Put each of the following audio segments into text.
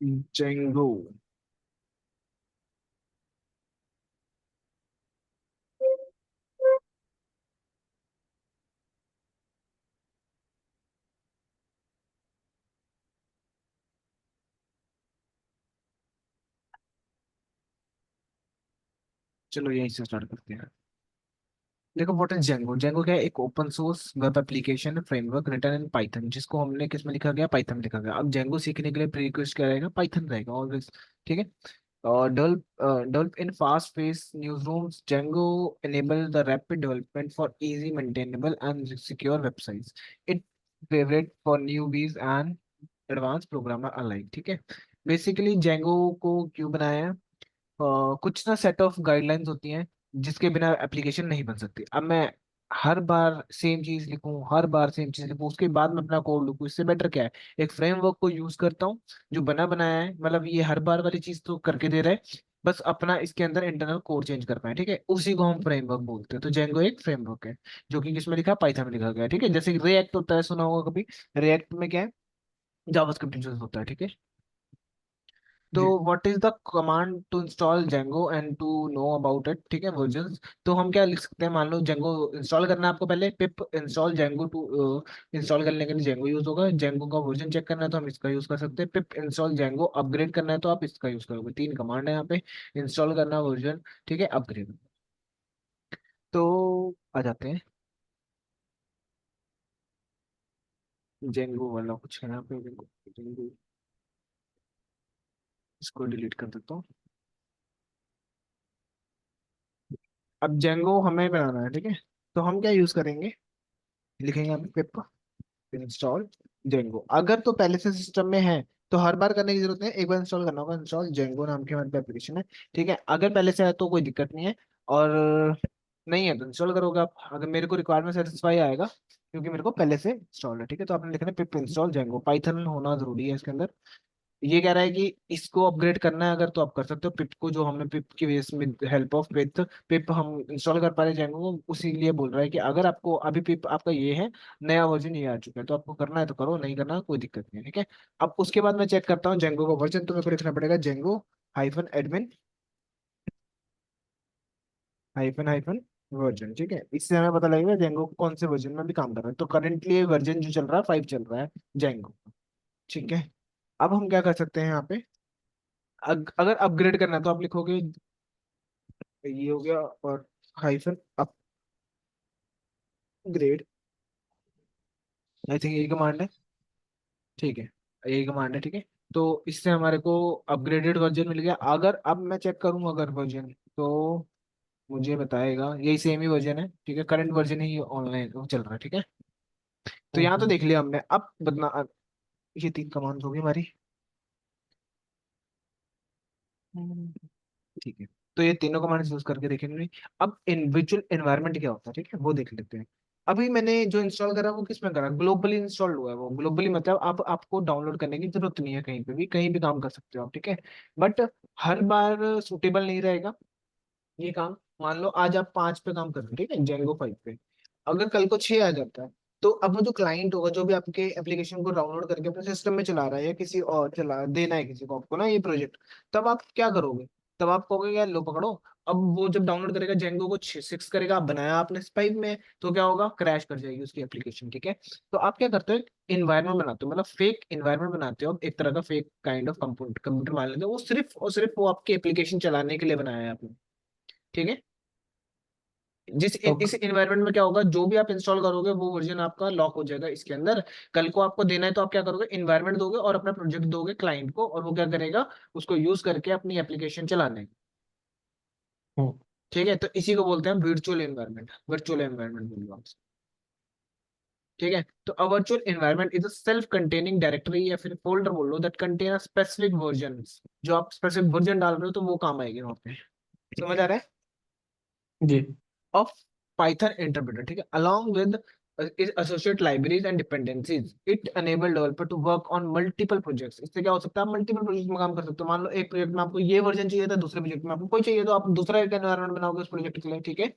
Django. चलो यहीं से स्टार्ट करते हैं। देखो व्हाट इज जेंगो। जेंगो क्या है? एक open source web application framework written in Python, जिसको हमने किस में लिखा गया? पाइथन में लिखा गया। अब जेंगो सीखने के लिए प्री रिक्वेस्ट क्या रहेगा? पाइथन रहेगा ऑलवेज। ठीक है। और develop in fast-paced newsrooms, Django enable the rapid development for easy maintainable and secure websites. It favorite for newbies and advanced programmer alike। ठीक है। बेसिकली Django को क्यों बनाया है? कुछ ना सेट ऑफ गाइडलाइंस होती हैं जिसके बिना एप्लीकेशन नहीं बन सकती। अब मैं हर बार सेम चीज लिखूं, हर बार सेम चीज लिखूं, उसके बाद मैं अपना कोड लिखूं, इससे बेटर क्या है? एक फ्रेमवर्क को यूज करता हूँ जो बना बनाया है, मतलब ये हर बार वाली चीज तो करके दे रहा है, बस अपना इसके अंदर इंटरनल कोड चेंज कर पाए। ठीक है, उसी को हम फ्रेमवर्क बोलते हैं। तो जेंगो एक फ्रेमवर्क है जो कि किसमें लिखा? पाइथन में लिखा गया है। ठीक है, जैसे रिएक्ट होता है, सुना होगा कभी? रिएक्ट में क्या है? जावास्क्रिप्ट यूज होता है। ठीक है। तो जी। What is the command to install Django and to know about it? ठीक है, वर्जन। तो हम क्या लिख सकते हैं? मान लो जेंगो इंस्टॉल करना है आपको, पहले pip install Django too. Install करने के लिए जेंगो यूज होगा। जेंगो का वर्जन चेक करना है तो हम इसका यूज कर सकते हैं, पिप इंस्टॉल जेंगो। अपग्रेड करना है तो आप इसका यूज करोगे। तीन कमांड है यहाँ पे। इंस्टॉल करना, वर्जन, ठीक है, अपग्रेड। तो आ जाते हैं। जेंगो वाला कुछ है यहाँ पे। जेंगो, जेंगो, इसको डिलीट कर देता हूँ। अब जेंगो हमें बनाना है। ठीक है, तो हम क्या यूज करेंगे? लिखेंगे यहाँ पे पिप इंस्टॉल जेंगो। अगर तो पहले से सिस्टम में है तो हर बार करने की जरूरत नहीं है, एक बार इंस्टॉल करना होगा। इंस्टॉल जेंगो नाम की हमारे पे एप्लीकेशन है। ठीक है, अगर पहले से है तो कोई दिक्कत नहीं है, और नहीं है तो इंस्टॉल करोगे आप। अगर मेरे को रिक्वायरमेंट सेटिस्फाई आएगा क्योंकि मेरे को पहले से इंस्टॉल है। ठीक है, तो आपने लिखना है पिप इंस्टॉल जेंगो। पाइथन होना जरूरी है इसके अंदर। ये कह रहा है कि इसको अपग्रेड करना है अगर, तो आप कर सकते हो। पिप को, जो हमने पिप की वजह से हेल्प ऑफ विथ पिप हम इंस्टॉल कर पा रहे हैं को, उसी लिए बोल रहा है कि अगर आपको अभी पिप आपका ये है, नया वर्जन ये आ चुका है, तो आपको करना है तो करो, नहीं करना कोई दिक्कत नहीं है। ठीक है। अब उसके बाद मैं चेक करता हूँ जेंगो का वर्जन, तो मेरे को लिखना पड़ेगा Django hyphen admin hyphen hyphen version. ठीक है, इससे हमें पता लगेगा जेंगो कौन से वर्जन में भी काम कर रहा है। तो करेंटली वर्जन जो चल रहा है 5 चल रहा है जेंगो। ठीक है। अब हम क्या कर सकते हैं यहाँ पे? अगर अपग्रेड करना है तो आप लिखोगे, ये हो गया, और हाइफन अपग्रेड। आई थिंक यही कमांड है। ठीक है, यही कमांड है। ठीक है, तो इससे हमारे को अपग्रेडेड वर्जन मिल गया। अगर अब मैं चेक करूं अगर वर्जन, तो मुझे बताएगा यही सेम ही वर्जन है। ठीक है, करंट वर्जन ही ऑनलाइन चल रहा है। ठीक है, तो यहाँ तो हम्म। देख लिया हमने। अब बदना ये तीन कमांड होगी हमारी। हम्म, ठीक है, तो ये तीनों कमांड्स यूज करके देखेंगे। अब इंडिविजुअल एनवायरनमेंट क्या होता है, ठीक है, वो देख लेते हैं। अभी मैंने जो इंस्टॉल करा वो किस में करा? ग्लोबली इंस्टॉल हुआ है वो। ग्लोबली मतलब आप आपको डाउनलोड करने की जरूरत नहीं है, कहीं भी काम कर सकते हो आप। ठीक है, बट हर बार सूटेबल नहीं रहेगा ये काम। मान लो आज आप 5 पे काम कर रहे हो, ठीक है, जेंगो 5 पे, अगर कल को 6 आ जाता है, तो अब वो जो क्लाइंट होगा जो भी आपके एप्लीकेशन को डाउनलोड करके अपने सिस्टम में चला रहा है, या किसी और चला देना है किसी को आपको ना ये प्रोजेक्ट, तब आप क्या करोगे? तब आप कहोगे यार लो पकड़ो। अब वो जब डाउनलोड करेगा जेंगो को 6 करेगा, आप बनाया आपने 5 में, तो क्या होगा? क्रैश कर जाएगी उसकी एप्लीकेशन। ठीक है, तो आप क्या करते हो? इन्वायरमेंट बनाते हो, मतलब फेक इन्वायरमेंट बनाते हो। एक तरह का फेक काइंड ऑफ कंप्यूटर मान लेते हो, वो सिर्फ और सिर्फ वो आपकी एप्लीकेशन चलाने के लिए बनाया है आपने। ठीक है, इस ओके। इन्वायरमेंट में क्या होगा? जो भी आप इंस्टॉल करोगे वो वर्जन आपका लॉक हो जाएगा इसके अंदर। कल को आपको देना है तो आप क्या करोगे? इन्वायरमेंट दोगे और अपना प्रोजेक्ट दोगे क्लाइंट को, और वो क्या करेगा? उसको यूज करके अपनी एप्लीकेशन चलाने। हम्म। ठीक है, तो इसी को बोलते हैं वर्चुअल एनवायरनमेंट। वर्चुअल एनवायरनमेंट बोल रहा हूँ। ठीक है, तो a virtual environment is a self containing directory या फिर फोल्डर बोल लो that contain a specific version. जो आप स्पेसिफिक वर्जन डाल रहे हो तो वो काम आएगी वहां पे। समझ आ रहा है? जी। of Python interpreter, ठीक है, along with its associate libraries and dependencies, it enable developer to work on multiple projects। इससे क्या हो सकता है? आप मल्टीपल प्रोजेक्ट में काम कर सकते हो। मान लो एक प्रोजेक्ट में आपको ये वर्जन चाहिए था, दूसरे प्रोजेक्ट में आपको कोई चाहिए, तो आप दूसरा एक एनवायरनमेंट बनाओगे उस प्रोजेक्ट के लिए। ठीक है,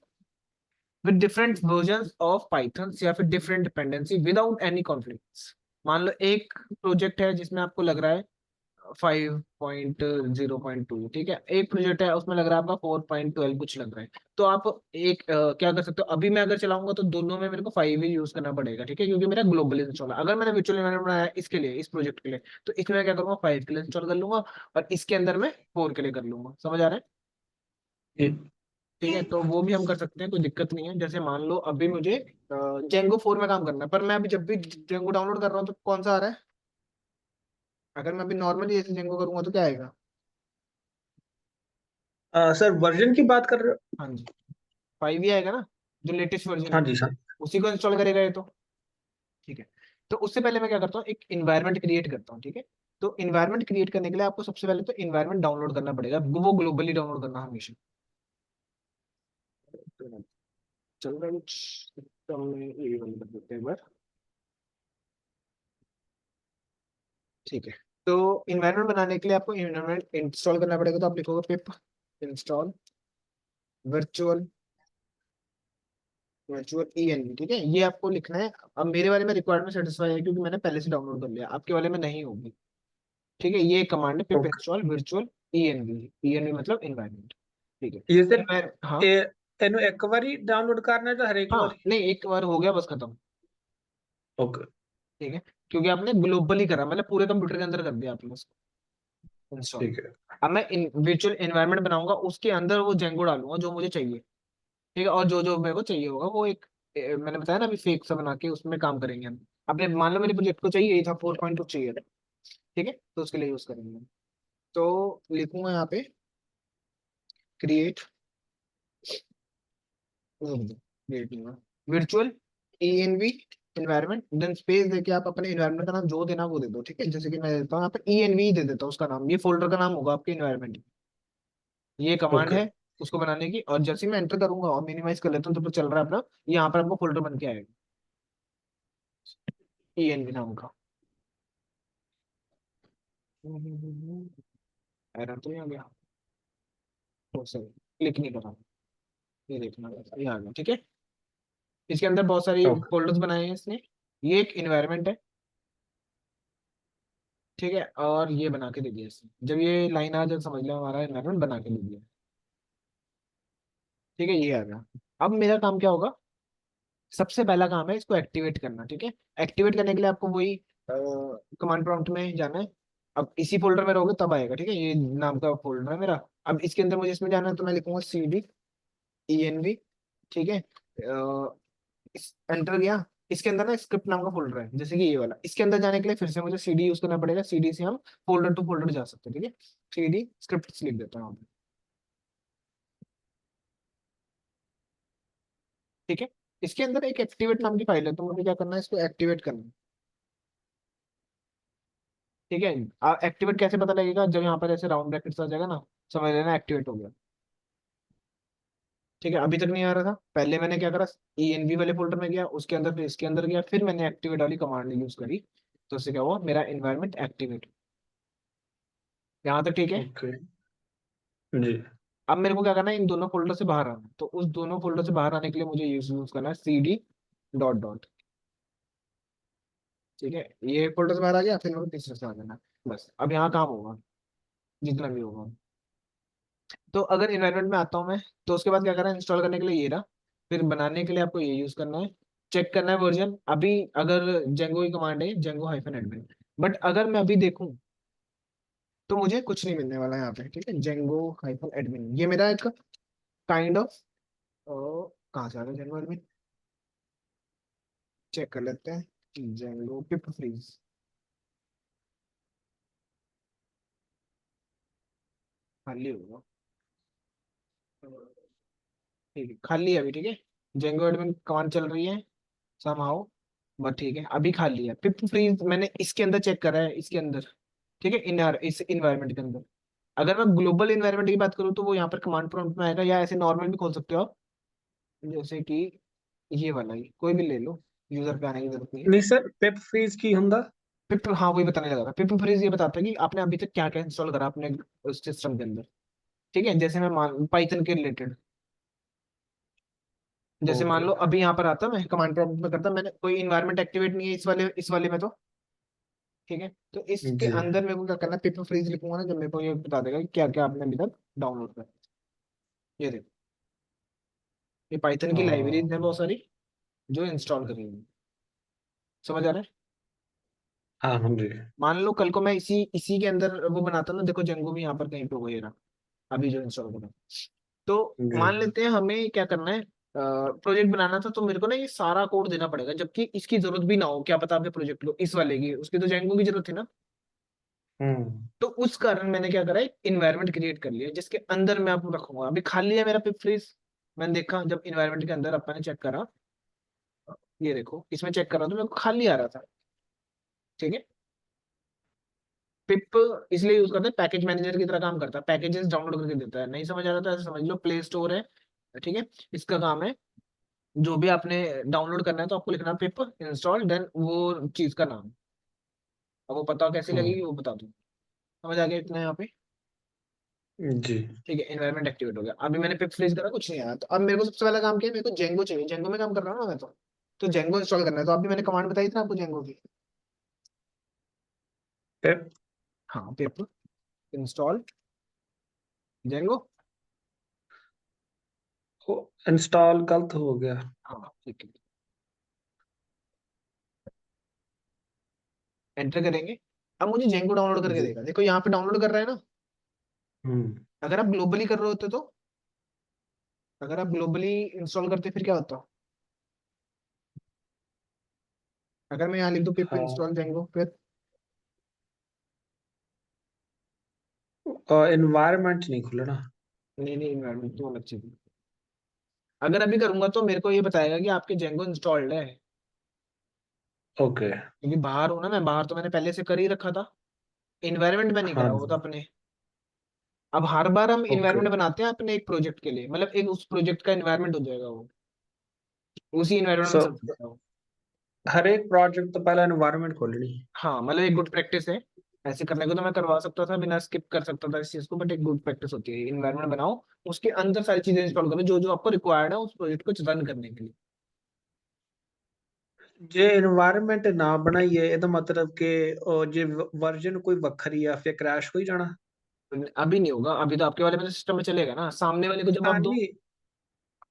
with different version of Python या फिर different dependency without any conflicts. मान लो एक प्रोजेक्ट है जिसमें आपको लग रहा है 5.0.2, ठीक है। एक प्रोजेक्ट है उसमें लग रहा है आपका 4.12 कुछ लग रहा है। तो आप एक क्या कर सकते हो, अभी मैं अगर चलाऊंगा तो दोनों में मेरे को 5 ही यूज करना पड़ेगा, ठीक है, क्योंकि मेरा ग्लोबल इंस्टॉल है। अगर मैंने वर्चुअल एनवायरनमेंट बनाया है इसके लिए, इस प्रोजेक्ट के लिए, तो इसमें मैं क्या करूंगा, 5 के लिए इंस्टॉल कर लूंगा, और इसके अंदर मैं 4 के लिए कर लूंगा। समझ आ रहा है? जी। ठीक है, तो वो भी हम कर सकते हैं, कोई दिक्कत नहीं है। जैसे मान लो अभी मुझे जेंगो 4 में काम करना है, पर मैं अभी जब भी जेंगो डाउनलोड कर रहा हूँ तो कौन सा आ रहा है? अगर मैं अभी नॉर्मली ऐसे जेंगो करूंगा तो क्या आएगा? सर वर्जन की बात कर रहे हो? हाँ जी, 5 ही आएगा ना, जो लेटेस्ट वर्जन हाँ है, जी सर। उसी को इंस्टॉल करेगा ये तो। ठीक है, तो उससे पहले मैं क्या करता हूँ, एक इन्वायरमेंट क्रिएट करता हूँ, ठीक है। तो इन्वायरमेंट क्रिएट करने के लिए आपको सबसे पहले तो इन्वायरमेंट डाउनलोड करना पड़ेगा, वो ग्लोबली डाउनलोड करना हमेशा। चल रहा है कुछ सिस्टम में, ये बंद कर देते हैं एक बार। ठीक है, तो इन्वायरमेंट बनाने के लिए आपको इन्वायरमेंट इंस्टॉल करना पड़ेगा, तो आप लिखोगे पिप इंस्टॉल वर्चुअल वर्चुअल ENV, ठीक है, ये आपको लिखना है। अब मेरे वाले में रिक्वायरमेंट सेटिस्फाई है क्योंकि मैंने पहले से डाउनलोड कर लिया, आपके वाले में नहीं होगी। ठीक है, ये कमांड है पिप ओके। इंस्टॉल वर्चुअल ENV मतलब इन्वायरमेंट। ठीक है, ये सर हाँ। ए एनु एक बारी डाउनलोड करना है तो हर एक हाँ बारी? नहीं, एक बार हो गया बस खत्म। ओके। ठीक है, क्योंकि आपने ग्लोबली करा, मतलब पूरे कंप्यूटर के अंदर कर दिया आपने उसको इंस्टॉल। ठीक है। अब मैं वर्चुअल एनवायरनमेंट बनाऊंगा, उसके अंदर वो जेंगो डालूंगा जो मुझे चाहिए। ठीक है, और जो जो मेरे को चाहिए होगा वो एक मैंने बताया ना अभी फेक सा बना के उसमें काम करेंगे हम। अपने मान लो मेरे प्रोजेक्ट को चाहिए, ये था 4.2 चाहिए था, ठीक है, तो उसके लिए यूज करेंगे हम। तो लिखूंगा यहाँ पे create create virtual ENV environment, then space देके आप अपने इन्वायरमेंट का नाम जो देना वो दे दो, ठीक है। जैसे कि मैं देता हूँ यहाँ पे ENV दे देता हूँ उसका नाम, ये फोल्डर का नाम होगा आपके इन्वायरमेंट। ये कमांड ओके। है उसको बनाने की, और जैसे ही मैं एंटर करूंगा और मिनिमाइज कर लेता हूँ तो फिर चल रहा है अपना, यहाँ पर आपको फोल्डर बन के आएगा ENV नाम का। एरर तो नहीं आ गया? तो सही, क्लिक नहीं करा, ये देखना, ये आ गया, ठीक है। इसके अंदर बहुत सारी ओके। फोल्डर्स बनाए हैं इसने। ये एक इन्वायरमेंट है, ठीक है, और ये बना के दे दिया इसने। जब ये लाइन आ जाए समझ लो हमारा इन्वायरमेंट बना के दे दिया। ठीक है, ये आ गया। अब मेरा काम क्या होगा, सबसे पहला काम है इसको एक्टिवेट करना, ठीक है। एक्टिवेट करने के लिए आपको वही कमांड प्रॉम्प्ट में जाना है। अब इसी फोल्डर में रहोगे तब आएगा, ठीक है, ये नाम का फोल्डर है मेरा। अब इसके अंदर मुझे इसमें जाना है तो मैं लिखूंगा CD ENV, ठीक है। एंटर गया। इसके अंदर ना स्क्रिप्ट नाम का फोल्डर है, जैसे कि ये वाला, इसके अंदर जाने के लिए फिर से मुझे CD यूज करना पड़ेगा। CD से हम फोल्डर टू फोल्डर जा सकते हैं, ठीक है। CD स्क्रिप्ट लिख देता हूँ, ठीक है। इसके अंदर एक एक्टिवेट नाम की फाइल है, तो मुझे क्या करना है, इसको एक्टिवेट करना है, ठीक है। एक्टिवेट कैसे पता लगेगा, जब यहाँ पर ऐसे राउंड ब्रैकेट्स आ जाएगा ना, समझ लेना एक्टिवेट हो गया। ठीक है, अभी तक नहीं आ रहा था, पहले मैंने क्या करा, ENV वाले फोल्डर में गया, उसके अंदर फिर इसके अंदर गया, फिर मैंने एक्टिवेट वाली कमांड यूज करी, तो उससे क्या हुआ, मेरा इन्वायरमेंट एक्टिवेट। यहाँ तक ठीक है। ओके। जी। अब मेरे को क्या करना है, इन दोनों फोल्डर से बाहर आना है, तो उस दोनों फोल्डर से बाहर आने के लिए मुझे यूज करना है CD डॉट डॉट, ठीक है। ये फोल्डर से बाहर आ गया, फिर मेरे को तीसरे से आ जाना है। बस अब यहाँ काम होगा, जितना भी होगा। तो अगर इन्वायरमेंट में आता हूँ मैं, तो उसके बाद क्या करना है, इंस्टॉल करने के लिए ये रहा, फिर बनाने के लिए आपको ये यूज करना है, चेक करना है वर्जन। अभी अगर जेंगो की कमांड है जेंगो-एडमिन, बट अगर मैं अभी देखूं तो मुझे कुछ नहीं मिलने वाला यहाँ पे, ठीक है। जेंगो-एडमिन ये मेरा एक काइंड ऑफ, कहाँ से आ रहा है जेंगो एडमिन, चेक कर लेते हैं। जेंगो पिप फ्रीज खाली होगा, ठीक है, खाली है अभी, ठीक है। जेंगो एडमिन कमांड चल रही है समहाउ, बट ठीक है अभी खाली है। पिप फ्रीज मैंने इसके अंदर चेक करा है, इसके अंदर, ठीक है, इन इस इन्वायरमेंट के अंदर। अगर मैं ग्लोबल इन्वायरमेंट की बात करूँ तो वो यहाँ पर कमांड प्रॉम्प्ट में आएगा, या ऐसे नॉर्मल भी खोल सकते हो आप, जैसे कि ये वाला ही कोई भी ले लो, यूजर पे आने की जरूरत नहीं है। नहीं सर, पेप फ्रीज की हुंदा? पिप, हाँ वही बताने लगा था। पिप फ्रीज ये बताता है कि आपने अभी तक क्या क्या इंस्टॉल करा अपने सिस्टम के अंदर, ठीक है। जैसे मैं मान पाइथन के रिलेटेड, जैसे मान ओके। लो अभी यहाँ पर आता मैं कमांड प्रॉम्प्ट में करता, मैंने कोई इन्वायरमेंट एक्टिवेट नहीं है इस वाले में तो, ठीक है, तो इसके जी। अंदर मेरे को क्या करना है, पेपर फ्रीज लिखूंगा ना, जब मेरे को ये बता देगा कि क्या क्या आपने अभी तक डाउनलोड किया। ये देखो, ये पाइथन की लाइब्रेरीज है बहुत सारी जो इंस्टॉल करी हुई है। समझ आ रहा है? हाँ हाँ जी। मान लो कल को मैं इसी इसी के अंदर वो बनाता हूँ ना, देखो जेंगो भी यहाँ पर कहीं पे होगा, ये रहा अभी जो इंस्टॉल करा। तो जी। मान लेते हैं हमें क्या करना है, प्रोजेक्ट बनाना था, तो मेरे को ना ये सारा कोड देना पड़ेगा, जबकि इसकी जरूरत भी ना हो, क्या पता आपके प्रोजेक्ट को इस वाले की, उसकी तो जेंगो की जरूरत थी ना। हम्म। तो उस कारण मैंने क्या करा, एक इन्वायरमेंट क्रिएट कर लिया जिसके अंदर मैं आपको रखूंगा। अभी खाली है मेरा पिप फ्रीज, मैंने देखा जब इन्वायरमेंट के अंदर अपन ने चेक करा, ये देखो इसमें चेक करा तो मेरे को खाली आ रहा था। ठीक है, पिप इसलिए यूज करते हैं, पैकेज मैनेजर की तरह काम करता है, पैकेजेस डाउनलोड करके देता है। नहीं समझ आ रहा था ऐसे समझ लो, प्ले स्टोर है, ठीक है, इसका काम है, जो भी आपने डाउनलोड करना है तो आपको लिखना पिप इंस्टॉल, देन वो चीज का नाम, अब वो पता कैसे लगेगी हम्म। वो बता दूं। समझ आ गया इतना यहाँ पे? जी। ठीक है, एनवायरमेंट एक्टिवेट हो गया। अभी मैंने पिप फ्रीज करा, कुछ नहीं आया, तो अब मेरे को सबसे पहला काम क्या है, मेरे को जेंगो चाहिए, जेंगो में काम कर रहा हूँ ना मैं तो जेंगो इंस्टॉल करना है। तो अभी मैंने कमांड बताई थी ना आपको जेंगो की। पिप हाँ, पिप इंस्टॉल जेंगो। को इंस्टॉल गलत हो गया। हाँ ठीक है, एंटर करेंगे। अब मुझे जेंगो डाउनलोड करके जी। देगा, देखो यहाँ पे डाउनलोड कर रहा है ना। हम्म। अगर आप ग्लोबली कर रहे होते तो, अगर आप ग्लोबली इंस्टॉल करते फिर क्या होता? अगर मैं यहाँ लिख दूं पिप हाँ, इंस्टॉल जेंगो फिर, एनवायरनमेंट नहीं खुलना। नहीं नहीं, इन्वायरमेंट तो अलग चीज है। अगर अभी करूंगा तो मेरे को ये बताएगा कि आपके जेंगो इंस्टॉल्ड है, ओके। क्योंकि बाहर हूं ना मैं, बाहर तो मैंने पहले से कर ही रखा था, इन्वायरमेंट में नहीं हाँ करा वो तो जी। अपने। अब हर बार हम ओके। इन्वायरमेंट बनाते हैं अपने एक प्रोजेक्ट के लिए, मतलब एक उस प्रोजेक्ट का इन्वायरमेंट हो जाएगा वो, उसी इन्वायरमेंट में सो चल सकता है वो। हर एक प्रोजेक्ट तो पहले एनवायरनमेंट खोलनी। हाँ मतलब एक गुड प्रैक्टिस है, ऐसे करने को तो मैं करवा सकता था, बिना स्किप कर सकता था इस चीज को, बट एक गुड प्रैक्टिस होती है, इन्वायरमेंट बनाओ, उसके अंदर सारी चीजें इंस्टॉल करो जो जो आपको रिक्वायर्ड है उस प्रोजेक्ट को रन करने के लिए। जे एनवायरनमेंट ना बनाइए ਇਹਦਾ मतलब कि जे वर्जन कोई ਵੱਖਰੀ या फिर क्रैश हो ही जाना। अभी नहीं होगा, अभी तो आपके वाले में सिस्टम में चलेगा ना, सामने वाले को जब आप हाँ दो। नहीं।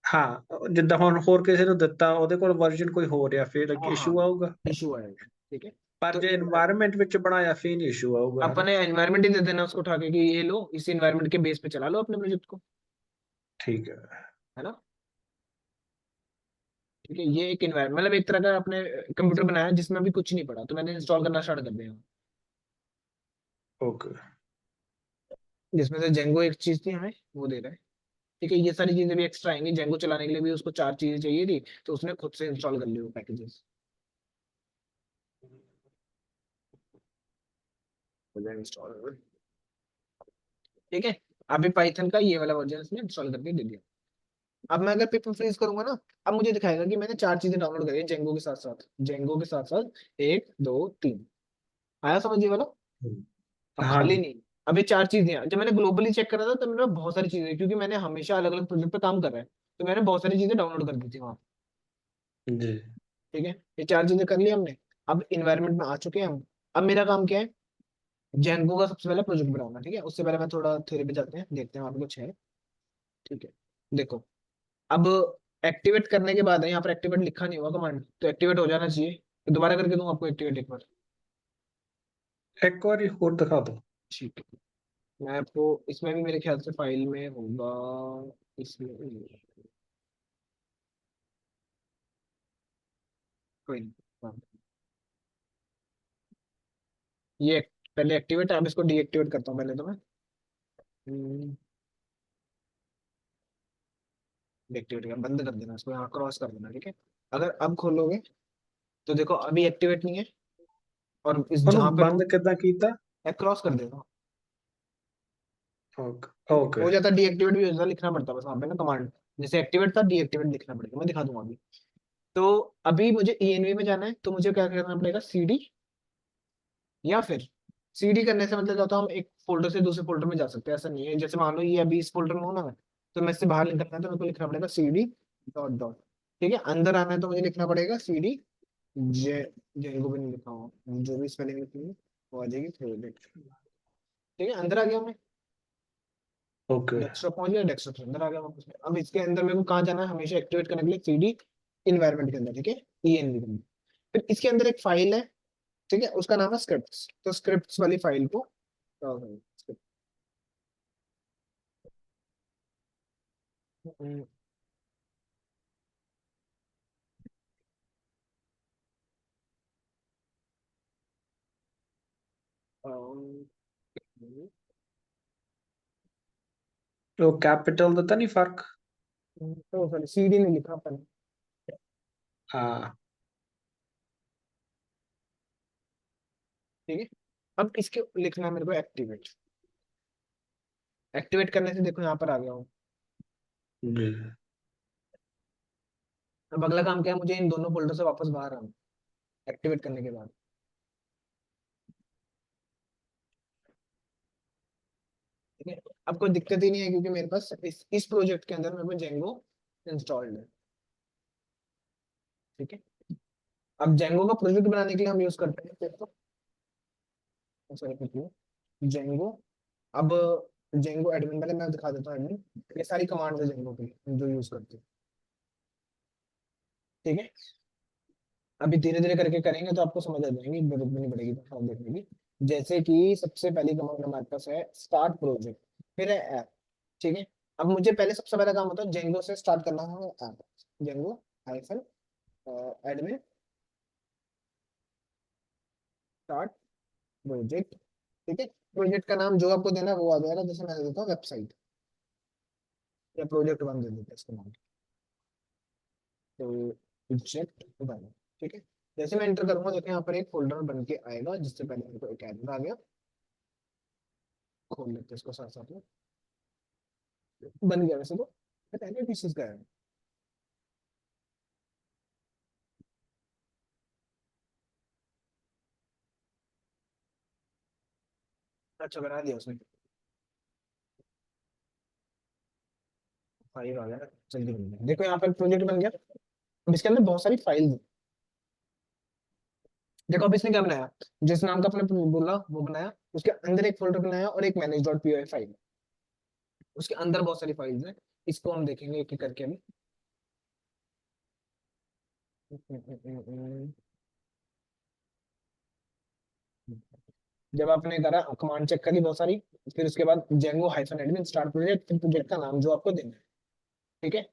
हाँ ਜਿੱਦਾਂ ਹੁਣ ਹੋਰ ਕਿਸੇ ਨੂੰ ਦਿੱਤਾ ਉਹਦੇ ਕੋਲ ਵਰਜਨ ਕੋਈ ਹੋ ਰਿਹਾ ਫਿਰ हाँ, ਇਸ਼ੂ ਆਊਗਾ। इशू आएगा, ठीक है। ਪਰ तो ਜੇ एनवायरनमेंट ਵਿੱਚ ਬਣਾਇਆ ਫਿਰ नहीं इशू आऊगा, है ना। अपने एनवायरमेंट ही दे देना उसको उठा के कि ये लो, इस एनवायरमेंट के बेस पे चला लो अपने प्रोजेक्ट को, ठीक है। है ना। ठीक है, ये एक एनवायरमेंट मतलब एक तरह का आपने कंप्यूटर बनाया जिसमें भी कुछ नहीं पड़ा, तो मैंने इंस्टॉल करना स्टार्ट कर दिया, ओके। जिसमें से जेंगो एक चीज थी हमें वो दे रहा है। ठीक है, ये सारी चीजें भी एक्स्ट्रा आएंगी, जेंगो चलाने के लिए भी उसको 4 चीजें चाहिए थी, तो उसने खुद से इंस्टॉल कर ली वो पैकेजेस, हो जाए इंस्टॉल। ठीक है, अभी पाइथन का ये वाला वर्जन इसने इंस्टॉल करके दे दिया। अब मैं अगर पेपर फ्रीज करूंगा ना, अब मुझे दिखाएगा कि मैंने 4 चीजें डाउनलोड करी है जेंगो के साथ साथ, जेंगो के साथ साथ 1 2 3, आया समझ ये वाला। अब हाँ खाली जी। नहीं, अब ये 4 चीजें हैं। जब मैंने ग्लोबली चेक करा था तब मेरे पास बहुत सारी चीजें, क्योंकि मैंने हमेशा अलग अलग प्रोजेक्ट पे काम कर रहा है, तो मैंने बहुत सारी चीजें डाउनलोड कर दी थी वहाँ। जी। ठीक है, ये 4 चीजें कर ली हमने। अब इन्वायरमेंट में आ चुके हैं हम। अब मेरा काम क्या है, जेंगो का सबसे पहले प्रोजेक्ट बनाऊंगा। ठीक है, उससे पहले मैं थोड़ा थ्योरी पे जाते हैं, देखते हैं वहाँ पे कुछ है। ठीक है, देखो, अब एक्टिवेट करने के बाद है, यहाँ पर एक्टिवेट लिखा नहीं हुआ कमांड, तो एक्टिवेट हो जाना चाहिए, तो दोबारा करके दूं आपको एक्टिवेट एक बार। एक बार और दिखा दो। ठीक है, मैं आपको इसमें भी मेरे ख्याल से फाइल में होगा, इसमें कोई नहीं। हाँ, ये पहले एक्टिवेट है, अब इसको डीएक्टिवेट करता हूँ पहले तो मैं, डीएक्टिवेट कर बंद कर देना इसको, यहाँ क्रॉस कर देना। ठीक है, अगर अब खोलोगे तो देखो अभी एक्टिवेट नहीं है, और इस ਉਹਨੂੰ जहाँ पे ਬੰਦ ਕਿੱਦਾਂ ਕੀਤਾ। क्रॉस कर देना। ओके। ठीक है, ओके। हो जाता, डीएक्टिवेट भी हो जाता, लिखना पड़ता है बस वहाँ पे ना कमांड, जैसे एक्टिवेट था डीएक्टिवेट लिखना पड़ेगा, मैं दिखा दूंगा अभी। तो अभी मुझे ईएनवी में जाना है, तो मुझे क्या करना पड़ेगा, सीडी, या फिर सीडी करने से मतलब क्या होता है, हम एक फोल्डर से दूसरे फोल्डर में जा सकते हैं, ऐसा नहीं है, जैसे मान लो ये अभी इस फोल्डर में हो ना मैं, तो मैं इससे बाहर निकलना है तो मेरे को लिखना पड़ेगा सीडी डॉट डॉट। ठीक है, अंदर आना है तो मुझे लिखना पड़ेगा सीडी जे, जेंगो भी नहीं लिखा हुआ, जो भी स्पेलिंग लिखनी है, वो आ जाएगी प्रोजेक्ट। ठीक है, अंदर आ गया मैं, ओके। डेस्कटॉप पहुंच गया, डेस्कटॉप से अंदर आ गया वापस में। अब इसके अंदर मेरे को कहाँ जाना है, हमेशा एक्टिवेट करने के लिए 3D इन्वायरमेंट के अंदर, ठीक है, ENV के अंदर। फिर इसके अंदर एक फाइल है, ठीक है, उसका नाम है स्क्रिप्ट्स। तो स्क्रिप्ट्स वाली फाइल को तो कैपिटल तो नहीं फर्क। तो सॉरी, CD नहीं लिखा अपन। हाँ। ठीक है, अब इसके लिखना है मेरे को एक्टिवेट। एक्टिवेट करने से देखो यहाँ पर आ गया हूँ। जी। अब अगला काम क्या है, मुझे इन दोनों फोल्डर से वापस बाहर आना, एक्टिवेट करने के बाद। ठीक है, अब कोई दिक्कत ही नहीं है, क्योंकि मेरे पास इस प्रोजेक्ट के अंदर मेरे को जेंगो इंस्टॉल्ड है। ठीक है, अब जेंगो का प्रोजेक्ट बनाने के लिए हम यूज करते हैं सॉरी जेंगो। अब जेंगो एडमिन, पहले मैं दिखा देता हूँ एडमिन। ये सारी कमांड्स है जेंगो की जो यूज करते हैं। ठीक है, अभी धीरे धीरे करके करेंगे तो आपको समझ आ जाएंगी, जरूरत भी नहीं पड़ेगी तो देखने की। जैसे कि सबसे पहली कमांड हमारे पास है स्टार्ट प्रोजेक्ट, फिर है ऐप। ठीक है, अब मुझे पहले सबसे पहला काम होता है जेंगो से स्टार्ट करना है app. Django hyphen admin start project. ठीक है, प्रोजेक्ट का नाम जो आपको देना है वो आ जाएगा, जैसे मैं देता हूँ वेबसाइट, या प्रोजेक्ट वन दे देते हैं इसका नाम। तो प्रोजेक्ट वन। ठीक है, जैसे मैं एंटर करूंगा देखो यहाँ पर एक फोल्डर बन के आएगा, जिससे पहले मेरे को एक एडमिन आ गया। खोल लेते हैं इसको साथ साथ में, बन गया वैसे तो। पहले पीसेस का है। अच्छा, बना दिया उसने, फाइल आ गया, जल्दी बन गया। देखो यहाँ पर प्रोजेक्ट बन गया। अब इसके अंदर बहुत सारी फाइल्स हैं। देखो अब इसने क्या बनाया, जिस नाम का अपने बोला वो बनाया, उसके अंदर एक फोल्डर बनाया और एक manage.py फाइल। उसके अंदर बहुत सारी फाइल्स हैं, इसको हम देखेंगे एक एक करके अभी। जब आपने करा कमांड चेक करी बहुत सारी, फिर उसके बाद Django hyphen admin start project, फिर प्रोजेक्ट का नाम जो आपको देना है। ठीक है,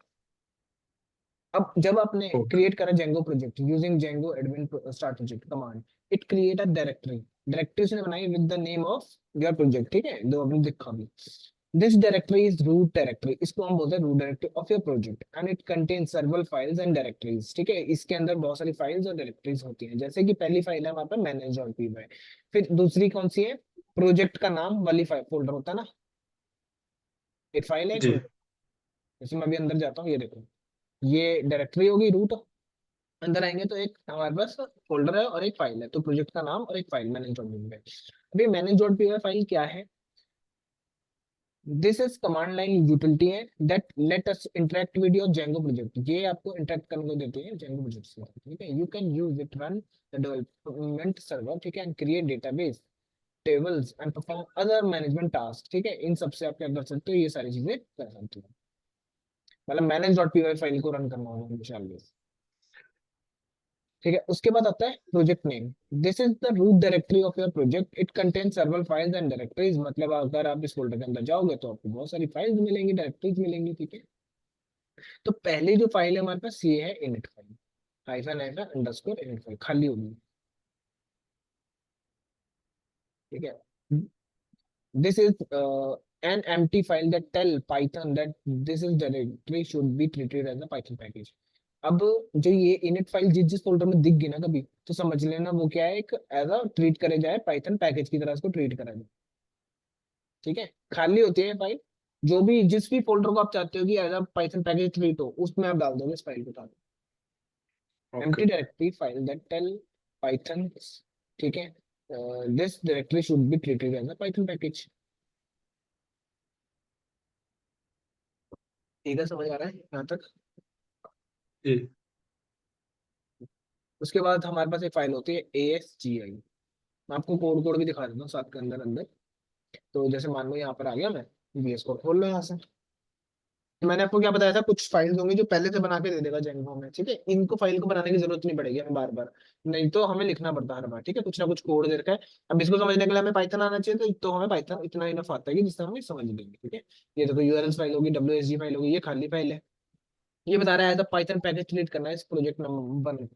अब जब आपने ओके। क्रिएट करा Django project using Django admin start project command, it create a directory. Directory उसने बनाई with the name of your project. ठीक है, जो आपने दिखा भी, this directory is root directory, इसको हम बोलते हैं root directory of your project, and it contains several files and directories. ठीक है, इसके अंदर बहुत सारी फाइल्स और डायरेक्टरीज होती हैं, जैसे कि पहली फाइल है वहां पर मैनेज और पी वाई। फिर दूसरी कौन सी है, प्रोजेक्ट का नाम वाली फाइल फोल्डर होता है ना, एक फाइल है एक जी। प्रोजेक्ट। जैसे मैं अभी अंदर जाता हूँ, ये देखो, ये डायरेक्टरी होगी रूट। अंदर आएंगे तो एक हमारे पास फोल्डर है और एक फाइल है, तो प्रोजेक्ट का नाम और एक file manage dot P Y. अभी manage dot P Y file क्या है, this is command line utility है that let us interact with your Django project. ये आपको इंटरेक्ट करने को देती है जेंगो प्रोजेक्ट से। ठीक है, you can use it run the development server. ठीक है, and create database tables and perform other management task. ठीक है, इन सबसे आप क्या कर सकते हो, ये सारी चीजें कर सकते हो। मतलब manage dot P Y file को रन करना होगा इंशाल्लाह। ठीक है, उसके बाद आता है project name. This is the root directory of your project, it contain several files and directories. मतलब अगर आप इस फोल्डर के अंदर जाओगे तो आपको बहुत सारी फाइल्स मिलेंगी, डायरेक्टरीज मिलेंगी। ठीक है, तो पहली जो फाइल है हमारे पास ये है init file, hyphen hyphen underscore init file, खाली होगी। ठीक है, this is an empty file that tell python that this is directory should be treated as a python package। अब जो ये इनिट फाइल जिस जिस फोल्डर में दिख गई ना कभी, तो समझ लेना वो क्या है, एक एज अ ट्रीट करे जाए, पाइथन पैकेज की तरह इसको ट्रीट करा जाए। ठीक है, खाली होती है फाइल, जो भी जिस भी फोल्डर को आप चाहते हो कि as a Python package treat हो, उसमें आप डाल दोगे इस फाइल को डाल। Okay. empty directory file that tell python। ठीक है, this directory should be treated as a python package। ठीक है, समझ आ रहा है यहाँ तक। जी। उसके बाद हमारे पास एक फाइल होती है ASGI। मैं आपको कोड कोड भी दिखा देता हूँ साथ के अंदर अंदर। तो जैसे मान लो यहाँ पर आ गया मैं, VS कोड खोल लो यहाँ से। मैंने आपको क्या बताया था, कुछ फाइल्स होंगी जो पहले से बना के दे देगा जेंगो में, ठीक है। इनको फाइल को बनाने की जरूरत नहीं पड़ेगी हमें बार बार, नहीं तो हमें लिखना पड़ता है हर बार, ठीक है। कुछ ना कुछ कोड दे रखा है, अब इसको समझने के लिए हमें पाइथन आना चाहिए, तो हमें पाइथन इतना इनफ आता है कि जिससे हम ये समझ लेंगे, ठीक है। ये देखो यूआरएल फाइल होगी, WSG फाइल होगी, ये खाली फाइल है। ये बता रहा है पाइथन पैकेज डिलीट करना है इस प्रोजेक्ट नंबर,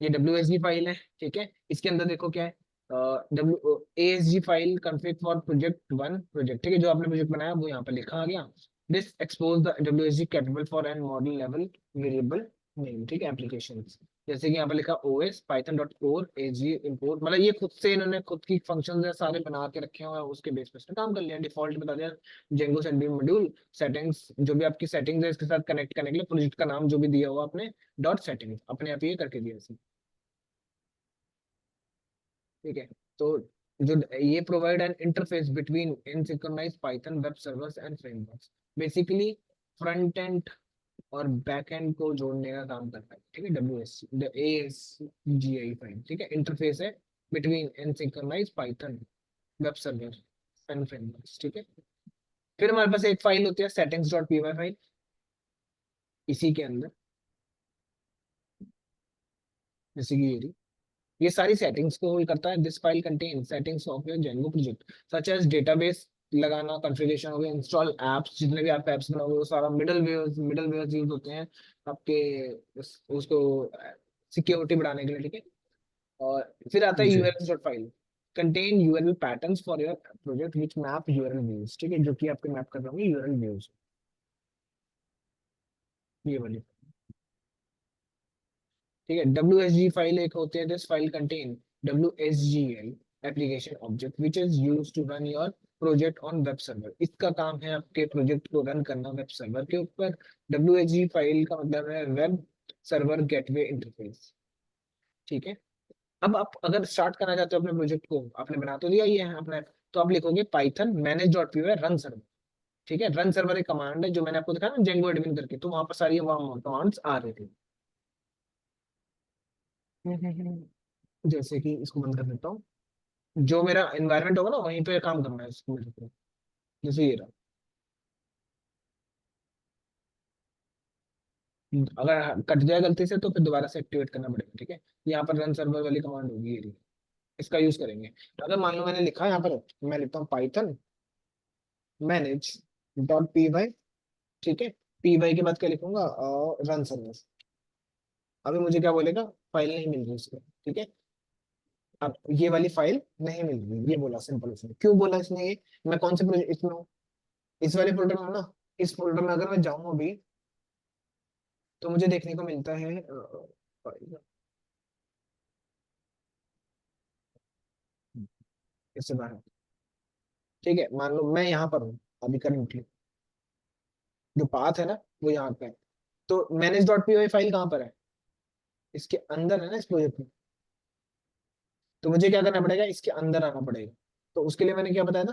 ये WSG फाइल है, ठीक है। इसके अंदर देखो क्या है, W ASG file config for project 1 project, ठीक है। जो आपने प्रोजेक्ट बनाया वो यहाँ पर लिखा आ गया। This expose the WSG capable for an model level variable name, ठीक है, एप्लीकेशन। जैसे कि यहाँ पर लिखा OS Python dot core ASG import, मतलब ये खुद से इन्होंने खुद की फंक्शन सारे बना के रखे हुए हैं, उसके बेस पे इसने काम कर लिया, डिफॉल्ट बता दिया जेंगो सेंडिंग मॉड्यूल सेटिंग्स, जो भी आपकी सेटिंग्स है इसके साथ कनेक्ट करने के लिए प्रोजेक्ट का नाम जो भी दिया हुआ आपने डॉट सेटिंग्स अपने आप ये करके दिया इसने, ठीक है। तो जो ये provide an interface between asynchronous Python web servers and frameworks, basically front end और बैक एंड को जोड़ने का काम करता है, ठीक है। ASGI फाइल, ठीक है, इंटरफेस है between asynchronous Python web server and frameworks, ठीक है। फिर हमारे पास एक फाइल होती है सेटिंग्स डॉट py फाइल, इसी के अंदर जैसे कि ये सारी सेटिंग्स को होल्ड करता है। This file contain settings of your Django project such as database लगाना, कॉन्फ़िगरेशन हो गया, इंस्टॉल एप्स, जितने भी आप एप्स बनाओगे वो सारा मिडल वेयर्स यूज होते हैं आपके उसको सिक्योरिटी बढ़ाने के लिए, ठीक है। और फिर आता है जी। URL dot file contain URL patterns for your project which map URL views, ठीक है, जो कि आपके मैप कर रहे होंगे यूआरएल व्यूज, ये वाली, ठीक है। WSG फाइल एक होते हैं, this file contain WSGL application object which is used to run your project on web server, इसका काम है आपके प्रोजेक्ट को रन करना वेब सर्वर के ऊपर। WSG फाइल का मतलब है वेब सर्वर गेटवे इंटरफेस, ठीक है। अब आप अगर स्टार्ट करना चाहते हो अपने प्रोजेक्ट को, आपने बना तो दिया ये है अपने, तो आप लिखोगे Python manage dot P run server, ठीक है। रन सर्वर एक कमांड है जो मैंने आपको दिखाया ना जेंगो एडमिन करके, तो वहां पर सारी वहां कमांड्स आ रही थी। जैसे कि इसको बंद कर देता हूँ, जो मेरा एनवायरनमेंट होगा ना वहीं पे काम करना है इसको मेरे को, जैसे ये रहा। अगर कट जाए गलती से तो फिर दोबारा से एक्टिवेट करना पड़ेगा, ठीक है। यहाँ पर रन सर्वर वाली कमांड होगी ये रही, इसका यूज करेंगे। तो अगर मान लो मैंने लिखा यहाँ पर, मैं लिखता हूँ Python manage dot P Y, ठीक है। पी वाई के बाद क्या लिखूंगा, रन सर्वर। अभी मुझे क्या बोलेगा, फाइल नहीं मिल रही इसको, ठीक है। अब ये वाली फाइल नहीं मिल रही, ये बोला सिंपल इसने, क्यों बोला इसने ये, मैं कौन से प्रोजेक्ट इसमें हूँ, इस वाले फोल्डर में हूँ ना। इस फोल्डर में अगर मैं जाऊँ अभी तो मुझे देखने को मिलता है इससे बाहर, ठीक है। मान लो मैं यहाँ पर हूँ अभी करंटली, जो पाथ है ना वो यहाँ पे है। तो manage dot P Y file कहाँ पर है, इसके अंदर है ना इस प्रोजेक्ट में। तो मुझे क्या करना पड़ेगा, इसके अंदर आना पड़ेगा। तो उसके लिए मैंने क्या बताया था,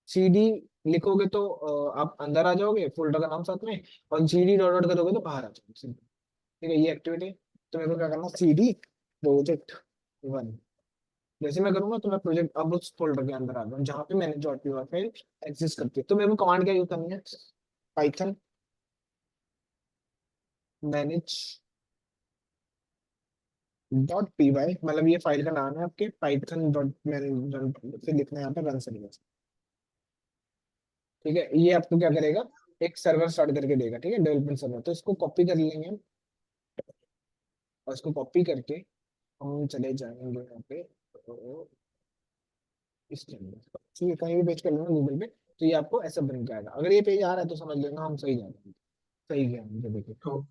CD लिखोगे तो आप अंदर आ जाओगे, फोल्डर का नाम साथ में, और CD डॉट डॉट करोगे तो बाहर आ जाओगे, सिंपल, ठीक है। ये एक्टिविटी, तो मेरे को क्या करना, CD प्रोजेक्ट 1, जैसे मैं करूंगा तो मैं प्रोजेक्ट अब उस फोल्डर के अंदर आ गया जहाँ पे मैंने dot P Y file exist करती है। तो मेरे को कमांड क्या यूज करनी है, Python manage dot P Y, मतलब ये फाइल का नाम है आपके, पाइथन डॉट मैनेज, फिर लिखना है यहाँ पे रन सर्वर, ठीक है। ये आपको क्या करेगा, एक सर्वर स्टार्ट करके देगा, ठीक है, डेवलपमेंट सर्वर। तो इसको कॉपी कर लेंगे हम, और इसको कॉपी करके हम चले जाएंगे यहाँ पे, तो इसके अंदर, ठीक है, कहीं भी पेज कर लेना गूगल पे, तो ये आपको ऐसा बन जाएगा। अगर ये पेज आ रहा है तो समझ लेना हम सही जा रहे हैं, सही गया मुझे, देखिए, तो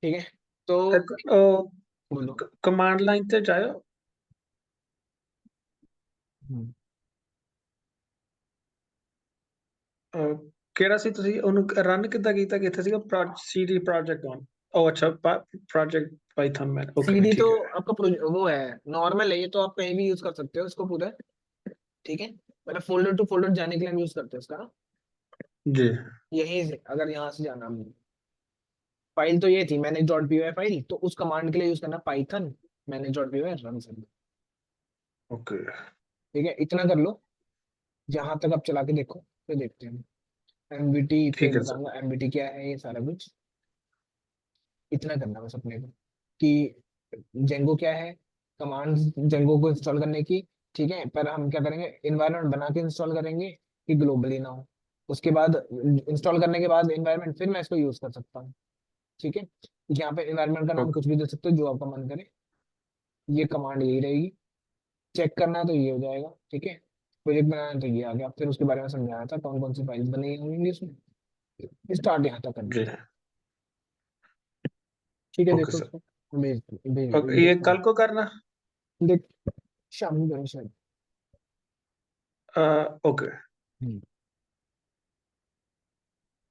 ठीक है। तो एक बोलो। कमांड लाइन ਤੇ ਜਾਇਓ। हम्म। ਕਿਹੜਾ ਸੀ ਤੁਸੀਂ ਉਹਨੂੰ ਰਨ ਕਿੱਦਾਂ ਕੀਤਾ, ਕਿੱਥੇ ਸੀਗਾ CD project on? ਉਹ ਅੱਛਾ project python में, ओके CD तो ठीक है। आपका वो है, नॉर्मल है ये, तो आप कहीं भी यूज कर सकते हो इसको पूरा, ठीक है। मतलब फोल्डर टू फोल्डर जाने के लिए हम यूज करते हैं इसका ना, जी। यहीं से अगर यहाँ से जाना हमने, फाइल तो ये थी मैनेज डॉट पी फाइल, तो उस कमांड के लिए यूज करना Python manage dot P run server. Okay. ठीक है, इतना कर लो, जहां तक आप चला के देखो फिर देखते हैं। एमबीटी ठीक फिर है सर। बताऊंगा एमबीटी क्या है, ये सारा कुछ इतना करना बस अपने को, कि जेंगो क्या है, कमांड जेंगो को इंस्टॉल करने की। ठीक है, पर हम क्या करेंगे, इन्वायरमेंट बना के इंस्टॉल करेंगे कि ग्लोबली ना हो। उसके बाद इंस्टॉल करने के बाद इन्वायरमेंट फिर मैं इसको यूज कर सकता हूँ। ठीक है, यहाँ पे इन्वायरमेंट का नाम ओके। कुछ भी दे सकते हो जो आपका मन करे, ये कमांड यही रहेगी। चेक करना है तो ये हो जाएगा। ठीक है, प्रोजेक्ट बनाना है तो ये आ गया, फिर उसके बारे में समझाया था कौन कौन सी फाइल्स बनी होंगी उसमें। स्टार्ट यहाँ तक कर जी। दिया। ठीक है, ओके देखो सर। इसको, भेज भेज ओके, ये देखो। कल को करना। देख, शाम को करें शायद। ओके।